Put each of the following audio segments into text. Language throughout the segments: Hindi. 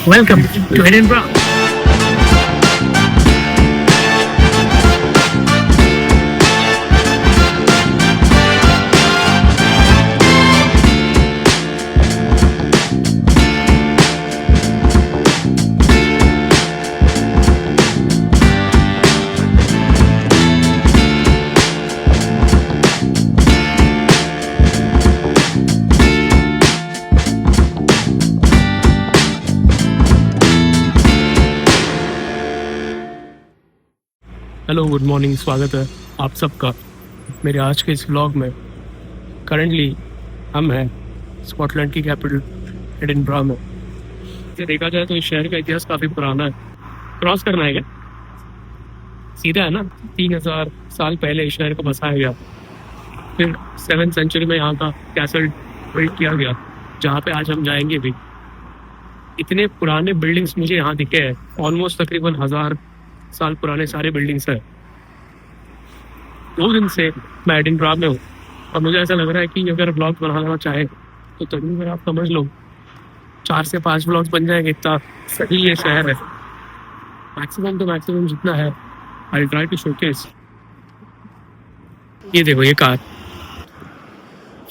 Welcome to Edinburgh. Hello, good morning. स्वागत है आप सबका मेरे आज के इस व्लॉग में। करंटली हम हैं स्कॉटलैंड की कैपिटल एडिनबरा में। इसे देखा जाए तो इस शहर का इतिहास काफ़ी पुराना है। क्रॉस करना है क्या? सीधा है ना। 3000 साल पहले इस शहर को बसाया गया। फिर 7th सेंचुरी में यहाँ का कैसल बिल्ड किया गया, जहाँ पे आज हम जाएंगे भी। इतने पुराने बिल्डिंग्स मुझे यहाँ दिखे हैं। ऑलमोस्ट तकरीबन 1000 साल पुराने सारे बिल्डिंग्स हैं। 2 दिन से मैं एडिनबरा में हूँ और मुझे ऐसा लग रहा है कि अगर ब्लॉग बनाना चाहे तो तकरीबन आप समझ लो 4 से 5 ब्लॉग्स बन जाएंगे। इतना सही ये शहर है। मैक्सिमम तो मैक्सिमम जितना है आई ट्राई टू शोकेस। ये देखो ये कार।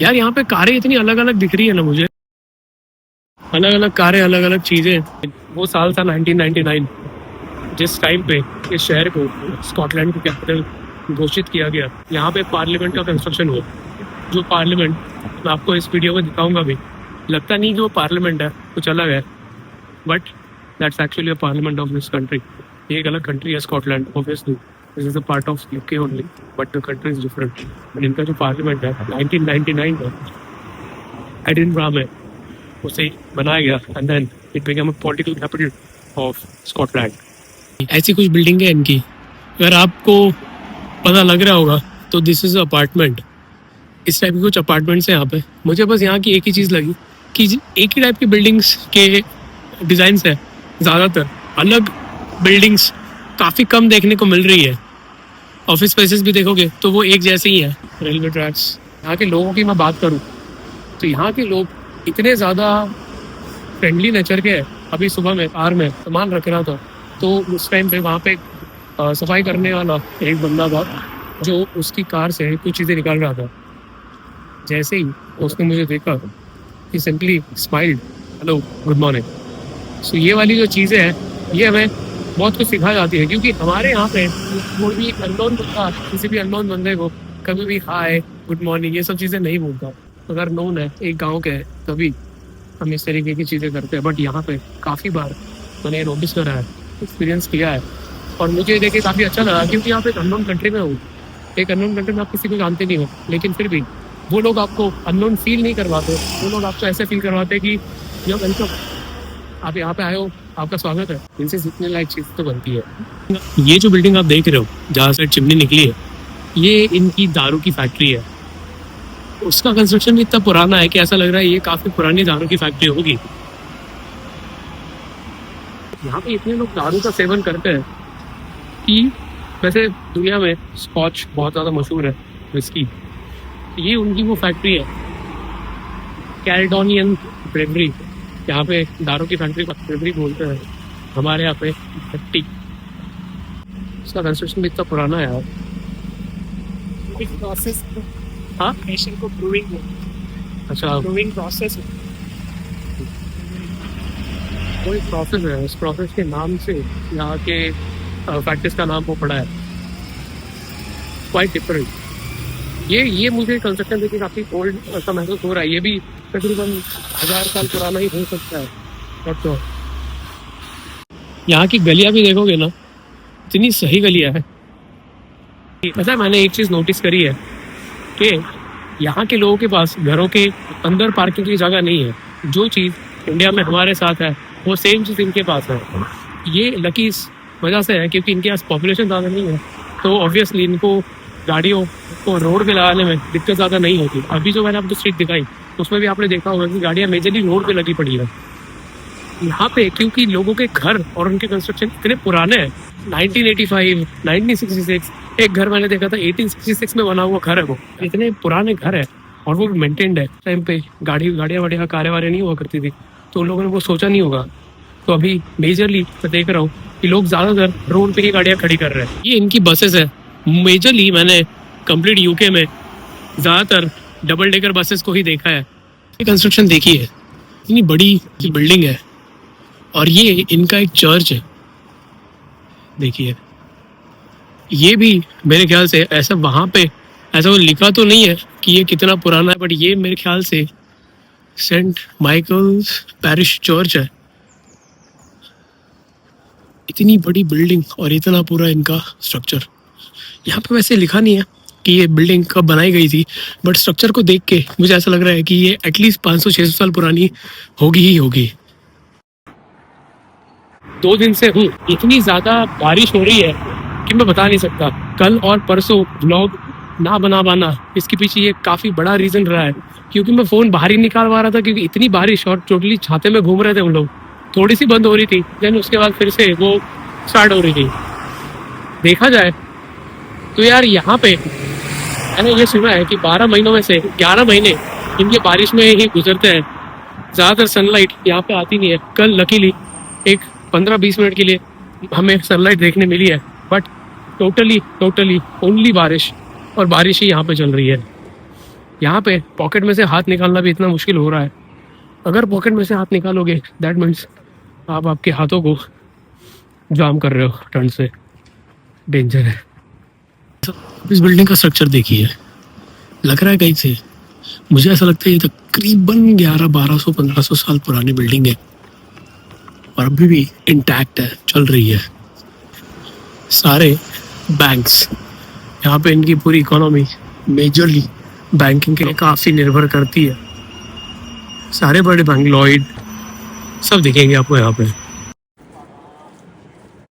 यार यहाँ पे कारें इतनी अलग अलग दिख रही है ना मुझे। अलग अलग कारें, अलग अलग चीज़ें। वो साल था 1999, जिस टाइम पे इस शहर को स्कॉटलैंड की कैपिटल घोषित किया गया। यहाँ पे पार्लियामेंट का कंस्ट्रक्शन हुआ। जो पार्लियामेंट मैं आपको इस वीडियो में दिखाऊंगा भी, लगता नहीं कि वो पार्लियामेंट है, कुछ अलग है, but that's actually a parliament of this country. ये एक अलग कंट्री है Scotland. Obviously this is a part of UK only, but the country is different. But इनका जो पार्लियामेंट है 1999 में एडिनबरा में उसे बनाया गया and then it became a political capital of Scotland. ऐसी कुछ बिल्डिंग है इनकी। अगर आपको पता लग रहा होगा तो दिस इज़ अपार्टमेंट। इस टाइप की कुछ अपार्टमेंट्स हैं यहाँ पे। मुझे बस यहाँ की एक ही चीज़ लगी कि एक ही टाइप की बिल्डिंग्स के डिज़ाइंस है। ज़्यादातर अलग बिल्डिंग्स काफ़ी कम देखने को मिल रही है। ऑफिस स्पेसेस भी देखोगे तो वो एक जैसे ही है। Railway tracks. यहाँ के लोगों की मैं बात करूँ तो यहाँ के लोग इतने ज़्यादा फ्रेंडली नेचर के हैं। अभी सुबह में कार में सामान रख रहा था तो उस टाइम पे वहाँ पे सफाई करने वाला एक बंदा था जो उसकी कार से कुछ चीज़ें निकाल रहा था। जैसे ही उसने मुझे देखा, he simply smiled, hello, good morning. So ये वाली जो चीज़ें हैं ये हमें बहुत कुछ सिखा जाती है, क्योंकि हमारे यहाँ पे कोई भी अननोन बंदा किसी भी अननोन बंदे को कभी भी हाय, गुड मॉर्निंग, ये सब चीज़ें नहीं बोलता। अगर नोन है, एक गाँव के है, तभी हम इस तरीके की चीज़ें करते हैं। बट यहाँ पे काफ़ी बार मैंने नोटिस करा है, एक्सपीरियंस किया है, और मुझे देखे काफ़ी अच्छा लगा, क्योंकि यहाँ पे एक अननोन कंट्री में हूँ। एक अननोन कंट्री में आप किसी को जानते नहीं हो, लेकिन फिर भी वो लोग आपको अननोन फील नहीं करवाते। वो लोग आपको ऐसे फील करवाते कि यो वेलकम, आप यहाँ पे आए हो, आपका स्वागत है। इनसे सीखने लायक चीज़ तो बनती है। ये जो बिल्डिंग आप देख रहे हो जहाँ से चिमनी निकली है, ये इनकी दारू की फैक्ट्री है। उसका कंस्ट्रक्शन भी इतना पुराना है कि ऐसा लग रहा है ये काफ़ी पुरानी दारू की फैक्ट्री होगी। यहाँ पे इतने लोग दारू का सेवन करते हैं कि वैसे दुनिया में स्कॉच बहुत ज़्यादा मशहूर है, विस्की। ये उनकी वो फैक्ट्री है, कैलेडोनियन ब्रेवरी। यहाँ पे दारू की फैक्ट्री को ब्रेवरी बोलते हैं, हमारे यहाँ पे भट्टी। इसका कंस्ट्रक्शन भी इतना पुराना है यार। प्रोसेस, हाँ, को ब्रूइंग, अच्छा, ब्रूइंग प्रोसेस कोई प्रोसेस है। उस प्रोसेस के नाम से यहाँ के फैक्ट्रीज का नाम वो पड़ा है। Quite different. ये मुझे कंस्ट्रक्शन देखिए काफ़ी ओल्ड ऐसा महसूस हो रहा है। ये भी तकरीबन 1000 साल पुराना ही हो सकता है। बट तो यहाँ की गलियाँ भी देखोगे ना, इतनी सही गलियाँ है। ऐसा मैंने एक चीज़ नोटिस करी है कि यहाँ के लोगों के पास घरों के अंदर पार्किंग की जगह नहीं है। जो चीज़ इंडिया में हमारे साथ है वो सेम चीज़ इनके पास है। ये लकी इस वजह से है क्योंकि इनके पास पॉपुलेशन ज़्यादा नहीं है, तो ऑब्वियसली इनको गाड़ियों को रोड पे लगाने में दिक्कत ज़्यादा नहीं होती। अभी जो मैंने आपको स्ट्रीट दिखाई उसमें भी आपने देखा होगा कि गाड़ियाँ मेजरली रोड पे लगी पड़ी है। यहाँ पे क्योंकि लोगों के घर और उनके कंस्ट्रक्शन इतने पुराने हैं, 1985, 1966, एक घर मैंने देखा था 1866 में बना हुआ घर है। वो इतने पुराने घर है और वो मेंटेन्ड है। टाइम पे गाड़ियाँ वाड़ियाँ कारें वारें नहीं हुआ करती थी, तो उन लोगों ने वो सोचा नहीं होगा तो अभी मेजरली मैं देख रहा हूँ कि लोग ज़्यादातर रोड पे ही गाड़ियाँ खड़ी कर रहे हैं। ये इनकी बसेस है। मेजरली मैंने कंप्लीट यूके में ज़्यादातर डबल डेकर बसेस को ही देखा है। ये कंस्ट्रक्शन देखी है, इतनी बड़ी बिल्डिंग है और ये इनका एक चर्च है। देखिए ये भी मेरे ख्याल से ऐसा वहाँ पे ऐसा वो लिखा तो नहीं है कि ये कितना पुराना है, बट ये मेरे ख्याल से सेंट माइकल्स पैरिश चर्च है। इतनी बड़ी बिल्डिंग और इतना पूरा इनका स्ट्रक्चर। यहाँ पे वैसे लिखा नहीं है कि ये बिल्डिंग कब बनाई गई थी, बट स्ट्रक्चर को देख के मुझे ऐसा लग रहा है कि ये एटलीस्ट 500-600 साल पुरानी होगी ही होगी। 2 दिन से हूँ, इतनी ज़्यादा बारिश हो रही है कि मैं बता नहीं सकता। कल और परसों व्लॉग ना बना पाना, इसके पीछे ये काफ़ी बड़ा रीज़न रहा है, क्योंकि मैं फ़ोन बाहर ही निकाल पा रहा था क्योंकि इतनी बारिश, और टोटली छाते में घूम रहे थे हम लोग। थोड़ी सी बंद हो रही थी, देन उसके बाद फिर से वो स्टार्ट हो रही थी। देखा जाए तो यार यहाँ पे मैंने ये सुना है कि 12 महीनों में से 11 महीने इनके बारिश में ही गुजरते हैं। ज़्यादातर सनलाइट यहाँ पे आती नहीं है। कल लकीली एक 15-20 मिनट के लिए हमें सनलाइट देखने मिली है, बट टोटली ओनली बारिश, और बारिश ही यहाँ पे चल रही है। यहाँ पे पॉकेट में से हाथ निकालना भी इतना मुश्किल हो रहा है। अगर पॉकेट में से हाथ निकालोगे दैट मीन्स आप आपके हाथों को जाम कर रहे हो, ठंड से डेंजर है। इस बिल्डिंग का स्ट्रक्चर देखिए, लग रहा है कहीं से, मुझे ऐसा लगता है ये तकरीबन 1100-1200-1500 साल पुरानी बिल्डिंग है और अभी भी इंटैक्ट है, चल रही है। सारे बैंक्स, यहाँ पे इनकी पूरी इकोनॉमी मेजरली बैंकिंग के लिए काफ़ी निर्भर करती है। सारे बड़े बैंक, लॉयड, सब दिखेंगे आपको यहाँ पे।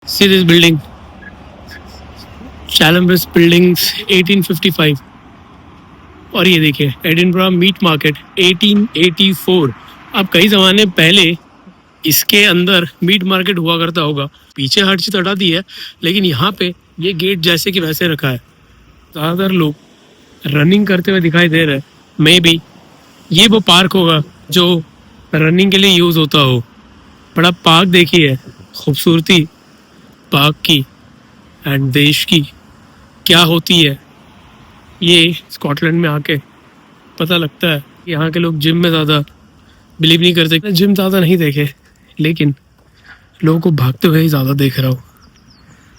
सी दिस बिल्डिंग, चैलम्बर्स बिल्डिंग्स 1855, और ये देखिए एडिनबरा मीट मार्केट 1884। अब कई ज़माने पहले इसके अंदर मीट मार्केट हुआ करता होगा। पीछे हर चीज़ हटा दी है, लेकिन यहाँ पे ये गेट जैसे कि वैसे रखा है। ज़्यादातर लोग रनिंग करते हुए दिखाई दे रहे हैं। मे बी ये वो पार्क होगा जो रनिंग के लिए यूज़ होता हो। बड़ा पार्क देखिए, खूबसूरती पार्क की एंड देश की क्या होती है, ये स्कॉटलैंड में आके पता लगता है। यहाँ के लोग जिम में ज़्यादा बिलीव नहीं करते। जिम ज़्यादा नहीं देखे, लेकिन लोगों को भागते हुए ही ज़्यादा देख रहा हूँ।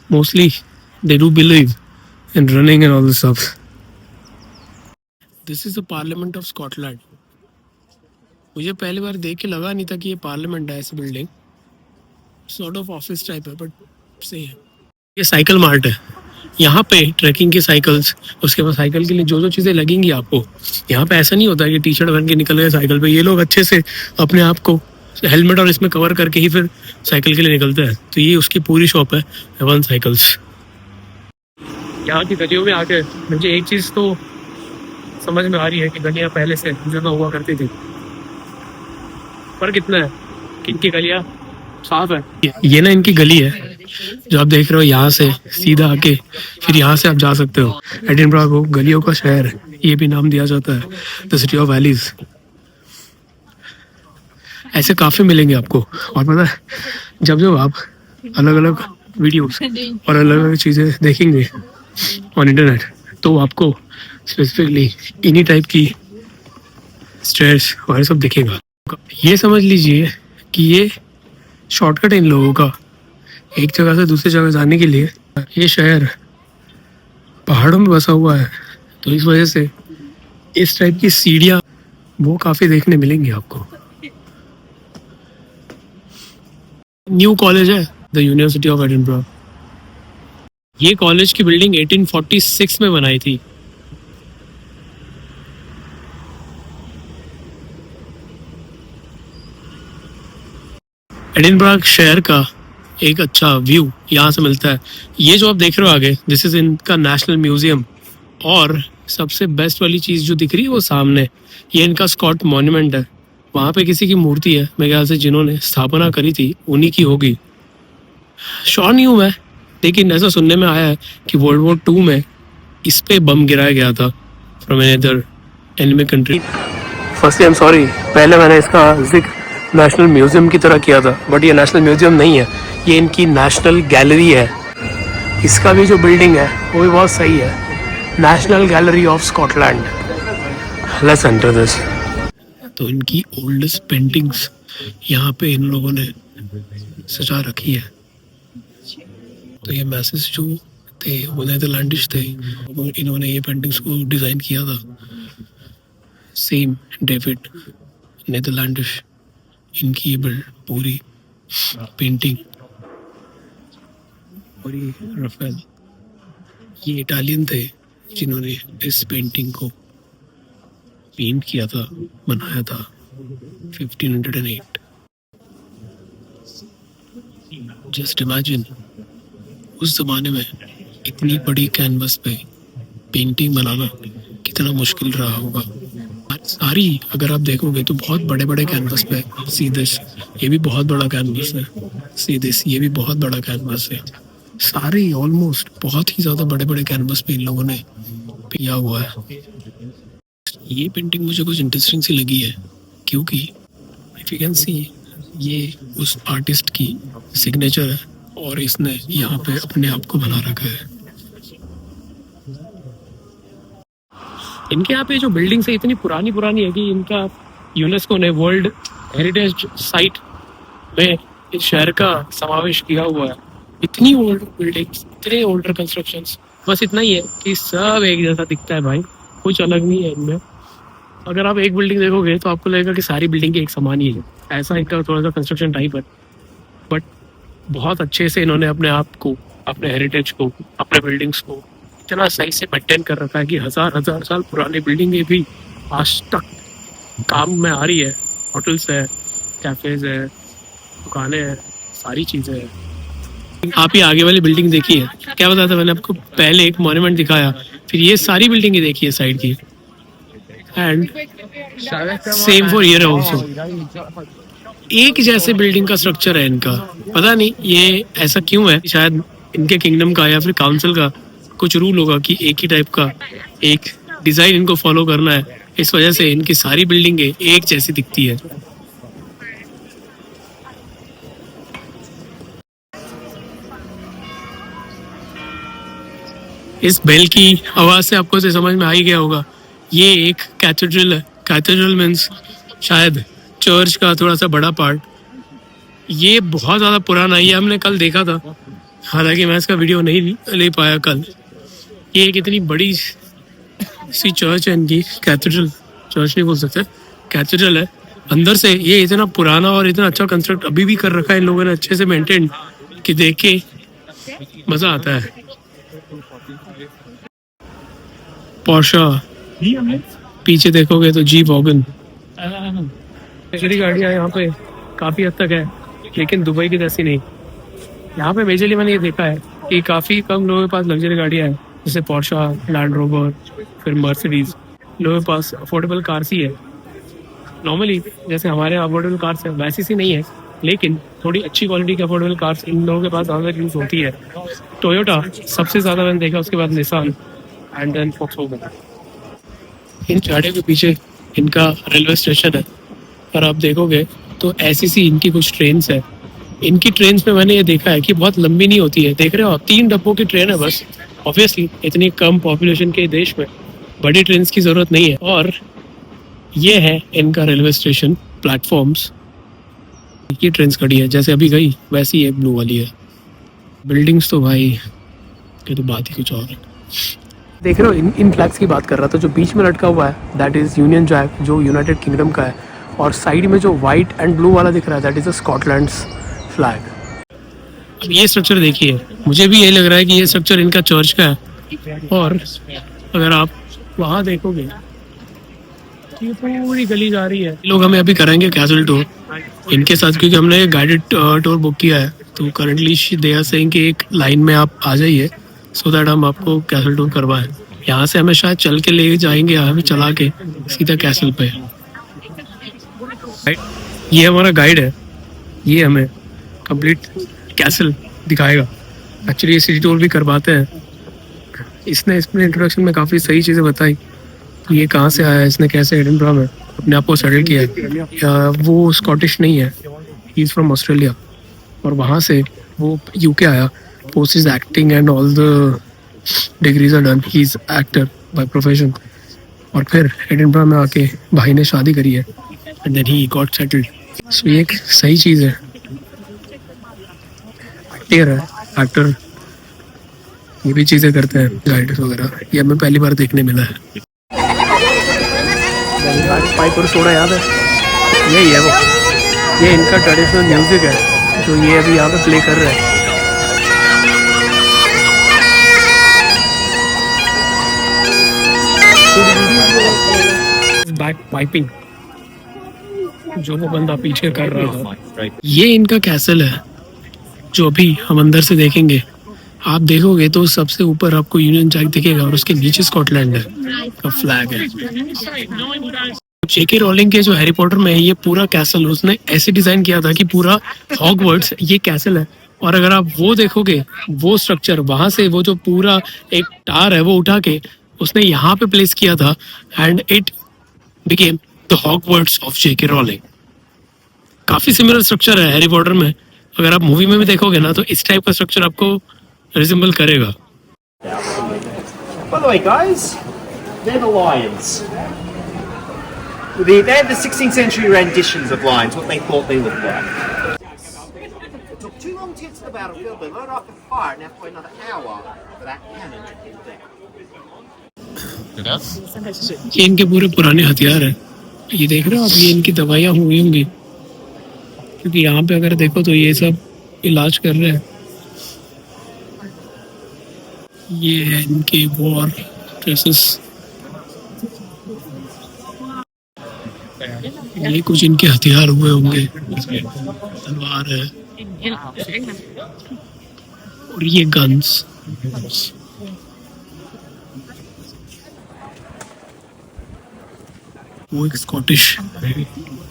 Mostly they do believe in running and all this stuff. This is the parliament of Scotland. मुझे पहली बार देख के लगा नहीं था कि ये पार्लियामेंट है। ऐसी building sort of office type है, बट सही है। ये साइकिल मार्ट है। यहाँ पे ट्रैकिंग की साइकिल्स, उसके बाद साइकिल के लिए जो जो चीज़ें लगेंगी आपको, यहाँ पे ऐसा नहीं होता कि टी शर्ट पहन के निकल गए साइकिल पे। ये लोग अच्छे से अपने आप को हेलमेट और इसमें कवर करके ही फिर साइकिल के लिए निकलते हैं। तो ये उसकी पूरी शॉप है, एवन साइकिल्स। यहाँ की गलियों में आके मुझे एक चीज़ तो समझ में आ रही है कि गलियाँ पहले से ज़्यादा हुआ करती थी, पर कितना है कि इनकी गलियाँ साफ है। ये ना इनकी गली है जो आप देख रहे हो, यहाँ से सीधा आके फिर यहाँ से आप जा सकते हो। एडिनबरा को गलियों का शहर ये भी नाम दिया जाता है, द सिटी ऑफ वैलीज। ऐसे काफ़ी मिलेंगे आपको। और पता है, जब जब आप अलग अलग वीडियोस और अलग अलग चीज़ें देखेंगे ऑन इंटरनेट, तो आपको स्पेसिफिकली इन्हीं टाइप की स्टेयर्स और सब दिखेगा। ये समझ लीजिए कि ये शॉर्टकट है इन लोगों का एक जगह से दूसरी जगह जाने के लिए। ये शहर पहाड़ों में बसा हुआ है, तो इस वजह से इस टाइप की सीढ़ियाँ वो काफ़ी देखने मिलेंगी आपको। न्यू कॉलेज है द यूनिवर्सिटी ऑफ एडिनबरा। ये कॉलेज की बिल्डिंग 1846 में बनाई थी। एडिनबरा शहर का एक अच्छा व्यू यहाँ से मिलता है। ये जो आप देख रहे हो आगे, दिस इज इनका नेशनल म्यूजियम। और सबसे बेस्ट वाली चीज़ जो दिख रही है वो सामने, ये इनका स्कॉट मॉन्यूमेंट है। वहाँ पे किसी की मूर्ति है, मेरे ख्याल से जिन्होंने स्थापना करी थी उन्हीं की होगी। श्योर नहीं हूँ मैं, लेकिन ऐसा सुनने में आया है कि वर्ल्ड वॉर 2 में इस पे बम गिराया गया था from another enemy country. Firstly I am sorry, पहले मैंने इसका जिक्र नेशनल म्यूजियम की तरह किया था, बट ये नेशनल म्यूजियम नहीं है, ये इनकी नेशनल गैलरी है। इसका भी जो बिल्डिंग है वो भी बहुत सही है, national gallery of Scotland. Let's enter this. तो इनकी ओल्डेस्ट पेंटिंग्स यहाँ पे इन लोगों ने सजा रखी है। तो ये मैसेज जो थे वो नेदरलैंडिश थे, इन्होंने ये पेंटिंग्स को डिज़ाइन किया था। सेम डेविड नेदरलैंडिश, इनकी ये पूरी पेंटिंग। और ये राफेल, ये इटालियन थे जिन्होंने इस पेंटिंग को पेंट किया था, बनाया था 1508। जस्ट इमेजिन उस जमाने में इतनी बड़ी कैनवस पे पेंटिंग बनाना कितना मुश्किल रहा होगा। सारी अगर आप देखोगे तो बहुत बड़े बड़े कैनवस पे, सी दिस, ये भी बहुत बड़ा कैनवस है, सी दिस, ये भी बहुत बड़ा कैनवस है। सारे ऑलमोस्ट बहुत ही ज़्यादा बड़े बड़े कैनवस पे इन लोगों ने किया हुआ है। ये पेंटिंग मुझे कुछ इंटरेस्टिंग सी लगी है क्योंकि इफ यू कैन सी, ये उस आर्टिस्ट की सिग्नेचर है और इसने यहाँ पे अपने आप को बना रखा है। इनके यहाँ पे जो बिल्डिंग्स है इतनी पुरानी पुरानी है कि इनका यूनेस्को ने वर्ल्ड हेरिटेज साइट में इस शहर का समावेश किया हुआ है। इतनी ओल्ड बिल्डिंग्स, इतने ओल्डर कंस्ट्रक्शंस, बस इतना ही है कि सब एक जैसा दिखता है भाई, कुछ अलग नहीं है इनमें। अगर आप एक बिल्डिंग देखोगे तो आपको लगेगा कि सारी बिल्डिंग एक समान ही है, ऐसा इनका थोड़ा सा कंस्ट्रक्शन टाइप है। बट बहुत अच्छे से इन्होंने अपने आप को, अपने हेरिटेज को, अपने बिल्डिंग्स को इतना सही से मेंटेन कर रखा है कि हजार हजार साल पुरानी बिल्डिंगें भी आज तक काम में आ रही है। होटल्स है, कैफेज है, दुकानें हैं, सारी चीज़ें हैं। आप ये आगे वाली बिल्डिंग देखी है, क्या बताया था मैंने आपको, पहले एक मॉन्यूमेंट दिखाया, फिर ये सारी बिल्डिंगें देखी है साइड की। And same for here also, एक जैसे बिल्डिंग का स्ट्रक्चर है इनका। पता नहीं ये ऐसा क्यों है, शायद इनके किंगडम का या फिर काउंसिल का कुछ रूल होगा कि एक ही टाइप का एक डिजाइन इनको फॉलो करना है, इस वजह से इनकी सारी बिल्डिंगें एक जैसी दिखती है। इस बेल की आवाज से आपको से समझ में आ ही गया होगा, ये एक कैथेड्रल है। कैथेड्रल मीन्स शायद चर्च का थोड़ा सा बड़ा पार्ट। ये बहुत ज़्यादा पुराना है, ये हमने कल देखा था, हालांकि मैं इसका वीडियो नहीं ले पाया कल। ये एक इतनी बड़ी सी चर्च है इनकी, कैथेड्रल, चर्च नहीं बोल सकते, कैथेड्रल है। अंदर से ये इतना पुराना और इतना अच्छा कंस्ट्रक्ट अभी भी कर रखा है इन लोगों ने, अच्छे से मेंटेन, कि देख के मज़ा आता है। पोर्शा, पीछे देखोगे तो जी वॉगन, मेजरली गाड़ियाँ यहाँ पे काफ़ी हद तक है, लेकिन दुबई की जैसी नहीं। यहाँ पे मेजरली मैंने ये देखा है कि काफ़ी कम लोगों के पास लग्जरी गाड़ियाँ हैं, जैसे पोर्शा, लैंड रोवर, फिर मर्सिडीज। लोगों के पास अफोर्डेबल कार्स ही है नॉर्मली, जैसे हमारे यहाँ अफोर्डेबल कार्स है वैसी सी नहीं है, लेकिन थोड़ी अच्छी क्वालिटी की अफोर्डेबल कार्स इन लोगों के पास ज़्यादा यूज़ होती है। टोयोटा सबसे ज़्यादा मैंने देखा, उसके बाद निसान एंड देन वोक्सवैगन। इन झाड़ियों के पीछे इनका रेलवे स्टेशन है, और आप देखोगे तो ऐसी सी इनकी कुछ ट्रेन्स है। इनकी ट्रेन्स में मैंने ये देखा है कि बहुत लंबी नहीं होती है, देख रहे हो आप, 3 डब्बों की ट्रेन है बस। ऑब्वियसली इतनी कम पॉपुलेशन के देश में बड़ी ट्रेन्स की ज़रूरत नहीं है। और ये है इनका रेलवे स्टेशन, प्लेटफॉर्म्स, ये ट्रेन्स खड़ी है, जैसे अभी गई वैसी एक ब्लू वाली है। बिल्डिंग्स तो भाई ये तो बात ही कुछ और है। देख रहे हो इन फ्लैग्स की बात कर रहा था, जो बीच में लटका हुआ है दैट इज़ यूनियन जैक, जो यूनाइटेड किंगडम का है, और साइड में जो वाइट एंड ब्लू वाला दिख रहा है दैट इज़ अ स्कॉटलैंड्स फ्लैग। अब ये स्ट्रक्चर देखिए, मुझे भी यही लग रहा है कि ये स्ट्रक्चर इनका चर्च का है। और अगर आप वहाँ देखोगे ये पूरी गली जा रही है। लोग हमें अभी करेंगे कैसल टूर इनके साथ, क्योंकि हमने गाइडेड टूर बुक किया है। तो करंटली दे आर सेइंग कि एक लाइन में आप आ जाइए, सो दैट हम आपको कैसल टूर करवाएं। यहाँ से हमें शायद चल के ले जाएंगे, हमें चला के सीधा कैसल पे। ये हमारा गाइड है, ये हमें कंप्लीट कैसल दिखाएगा। एक्चुअली ये सिटी टूर भी करवाते हैं, इसने इंट्रोडक्शन में काफ़ी सही चीज़ें बताई, ये कहाँ से आया, इसने कैसे एडिनबरा में अपने आप को सेटल किया है। वो स्कॉटिश नहीं है, ही इज़ फ्रॉम ऑस्ट्रेलिया, और वहाँ से वो यूके आया। Post is acting and all the degrees are done, he is actor by profession. और फिर एडिनबरा में आके भाई ने शादी करी है and then he got settled. So ये एक सही चीज़ है। एक्टर है, एक्टर ये भी चीज़ें करते हैं, गाइड्स वगैरह, ये हमें पहली बार देखने मिला है। पाइप और सोडा याद है, यही है वो, ये इनका ट्रेडिशनल म्यूजिक है जो ये अभी यहाँ पे प्ले कर रहे हैं। बैक पाइपिंग जो वो बंदा पीछे कर रहा था, ये इनका कैसल है जो अभी हम अंदर से देखेंगे। आप देखोगे तो सबसे ऊपर आपको यूनियन जैक दिखेगा और उसके नीचे स्कॉटलैंड है का फ्लैग है। जेके रोलिंग के जो हैरी पॉटर में है, ये पूरा कैसल उसने ऐसे डिजाइन किया था कि पूरा हॉगवर्ट्स ये कैसल है। और अगर आप वो देखोगे, वो स्ट्रक्चर वहां से वो जो पूरा एक टार है वो उठा के उसने यहाँ पे प्लेस किया था and it became the Hogwarts of JK rolling. काफी सिमिलर स्ट्रक्चर है हैरी पॉटर में, अगर आप मूवी में भी देखोगे ना तो इस टाइप का स्ट्रक्चर आपको रिजेंबल करेगा। By the way, guys, they're the lions. They're the 16th century renditions of lions, what they thought they looked like. It took too long to get to the battlefield, they loaded off the fire, and after another hour for that cannon to cool down. ये इनके पूरे पुराने हथियार हैं, ये देख रहे हो आप, ये इनकी दवाइयाँ हुई होंगी, क्योंकि यहाँ पे अगर देखो तो ये सब इलाज कर रहे हैं। ये है इनके वॉर ड्रेसेस, ये कुछ इनके हथियार हुए होंगे, तलवार है और ये गन्स। वो एक स्कॉटिश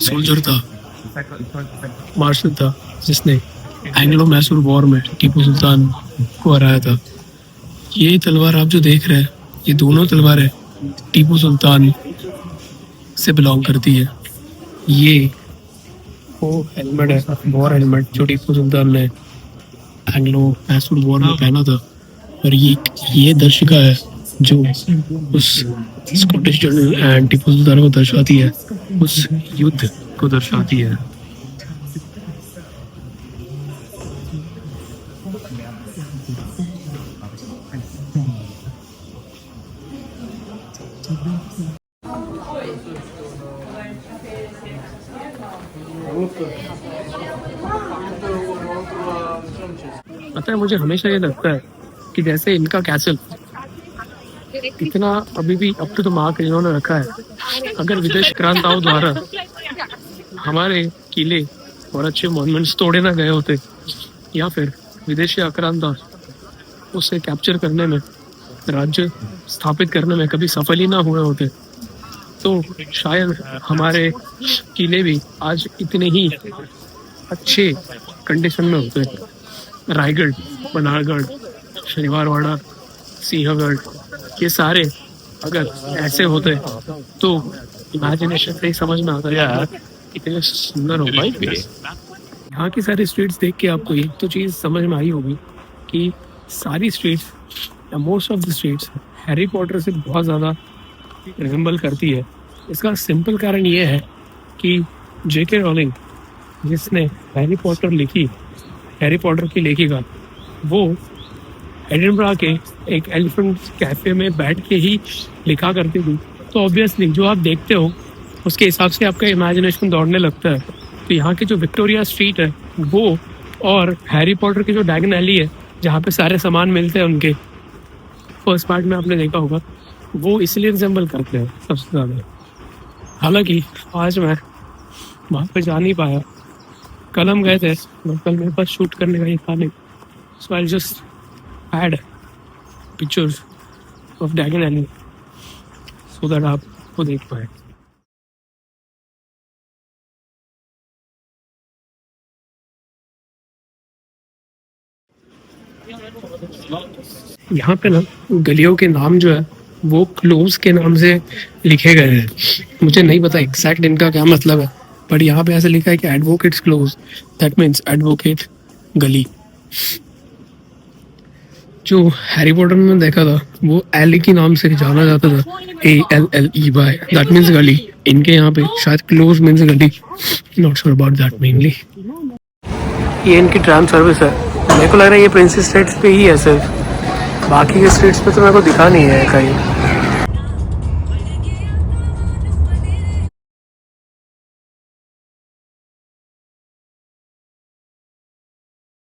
सोल्जर था, मार्शल था, जिसने एंग्लो मैसूर वॉर में टीपू सुल्तान को हराया था। ये तलवार आप जो देख रहे हैं, ये दोनों तलवारें टीपू सुल्तान से बिलोंग करती है। ये वो हेलमेट है, वॉर हेलमेट, जो टीपू सुल्तान ने एंग्लो मैसूर वॉर में पहना था। और ये दर्शिका है जो उस Scottish general and Tipu Sultan को दर्शाती है, उस युद्ध को दर्शाती है। पता है, मुझे हमेशा ये लगता है कि जैसे इनका कैसल इतना अभी भी अप टू द मार्क इन्होंने रखा है, अगर विदेश क्रांताओं द्वारा हमारे किले और अच्छे मॉन्यूमेंट्स तोड़े ना गए होते, या फिर विदेशी आक्रांता उसे कैप्चर करने में, राज्य स्थापित करने में कभी सफल ही ना हुए होते, तो शायद हमारे किले भी आज इतने ही अच्छे कंडीशन में होते। रायगढ़, बनारगढ़, शनिवारवाड़ा, सिंहगढ़, ये सारे अगर ऐसे होते तो इमेजिनेशन से ही समझ में आता यार कितने सुंदर हो भाई। यहाँ की सारी स्ट्रीट्स देख के आपको एक तो चीज़ समझ में आई होगी कि सारी स्ट्रीट्स या most of the streets Harry Potter से बहुत ज़्यादा रिजेंबल करती है। इसका सिंपल कारण ये है कि जेके रोलिंग जिसने हैरी पॉटर लिखी, हैरी पॉटर की लेखिका, वो एडिनबरा के एक एलिफेंट कैफे में बैठ के ही लिखा करती थी। तो ऑब्वियसली जो आप देखते हो उसके हिसाब से आपका इमेजिनेशन दौड़ने लगता है। तो यहाँ की जो विक्टोरिया स्ट्रीट है वो, और हैरी पॉटर की जो डैगन एली है जहाँ पे सारे सामान मिलते हैं उनके, फर्स्ट पार्ट में आपने देखा होगा, वो इसलिए रिजेंबल करते हैं सबसे ज़्यादा। हालांकि आज मैं वहाँ पे जा नहीं पाया, कल हम गए थे, कल मेरे पास शूट करने का ये था नहीं, so I just had pictures of Diagon Alley so that आप वो देख पाए। यहाँ पे ना गलियों के नाम जो है वो क्लोज के नाम से लिखे गए हैं। मुझे नहीं पता एग्जैक्ट इनका क्या मतलब है, बट यहाँ पे ऐसे लिखा है कि advocates close, that means advocate गली। जो हैरी पॉटर में देखा था वो एली के नाम से जाना जाता था, ALLEY, दैट मीन्स गली। इनके यहाँ पे शायद क्लोज मीन्स गली, not sure about that mainly. ये इनकी ट्राम सर्विस है, मेरे को लग रहा है ये प्रिंसेस स्ट्रीट्स पे ही है सिर्फ, बाकी के स्ट्रीट्स पे तो मेरे को दिखा नहीं है कहीं।